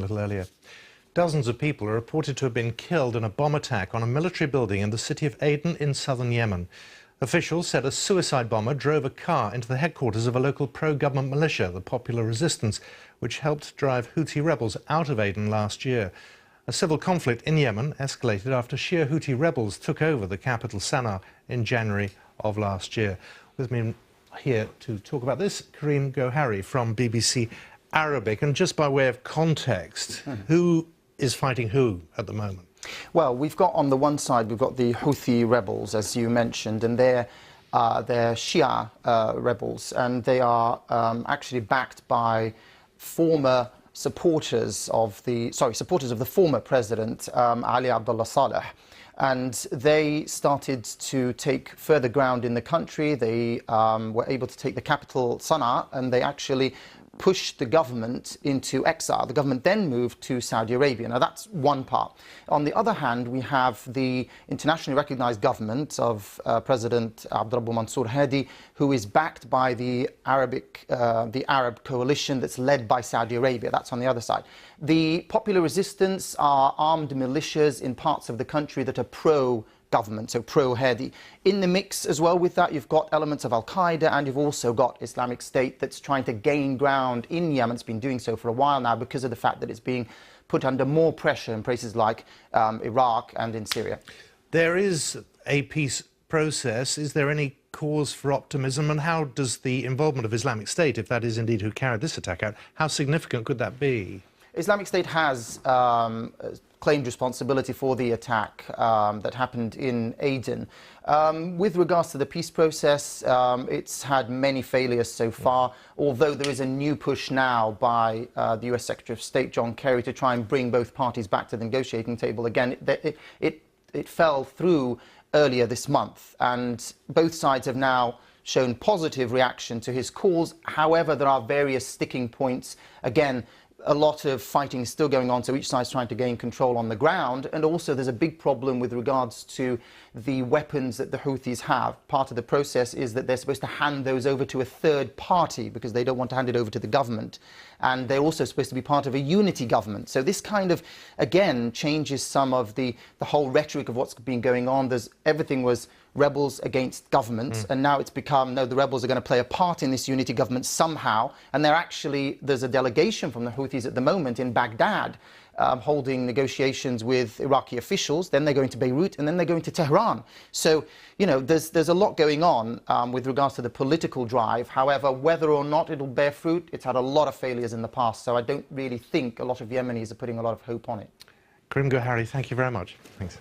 a little earlier. Dozens of people are reported to have been killed in a bomb attack on a military building in the city of Aden in southern Yemen. Officials said a suicide bomber drove a car into the headquarters of a local pro-government militia, the Popular Resistance, which helped drive Houthi rebels out of Aden last year. A civil conflict in Yemen escalated after Shia Houthi rebels took over the capital Sana'a in January of last year. With me here to talk about this, Karim Gohari from BBC Arabic. And just by way of context, who is fighting who at the moment? Well, we've got on the one side, we've got the Houthi rebels, as you mentioned, and they're Shia rebels, and they are actually backed by former supporters of the former president, Ali Abdullah Saleh. And they started to take further ground in the country. They were able to take the capital, Sana'a, and they actually pushed the government into exile. The government then moved to Saudi Arabia. Now, that's one part. On the other hand, we have the internationally recognized government of President Abdurrabbu Mansour Hadi, who is backed by the Arab coalition that's led by Saudi Arabia. That's on the other side. The Popular Resistance are armed militias in parts of the country that are pro-government, so pro-Hadi. In the mix as well with that, you've got elements of Al-Qaeda, and you've also got Islamic State that's trying to gain ground in Yemen. It's been doing so for a while now because of the fact that it's being put under more pressure in places like Iraq and in Syria. There is a peace process. Is there any cause for optimism? And how does the involvement of Islamic State, if that is indeed who carried this attack out, how significant could that be? Islamic State has claimed responsibility for the attack that happened in Aden. With regards to the peace process, it's had many failures so far, although there is a new push now by the US Secretary of State, John Kerry, to try and bring both parties back to the negotiating table again. It fell through earlier this month, and both sides have now shown positive reaction to his calls. However, there are various sticking points. Again, a lot of fighting is still going on, so each side's trying to gain control on the ground. And also there's a big problem with regards to the weapons that the Houthis have. Part of the process is that they're supposed to hand those over to a third party because they don't want to hand it over to the government. And they're also supposed to be part of a unity government. So this kind of, again, changes some of the whole rhetoric of what's been going on. Everything was rebels against government, and now it's become, no, the rebels are going to play a part in this unity government somehow. And there's a delegation from the Houthis at the moment in Baghdad holding negotiations with Iraqi officials. Then they're going to Beirut, and then they're going to Tehran. So, you know, there's a lot going on with regards to the political drive. However, whether or not it'll bear fruit, it's had a lot of failures in the past. So I don't really think a lot of Yemenis are putting a lot of hope on it. Karim Gohari, thank you very much. Thanks.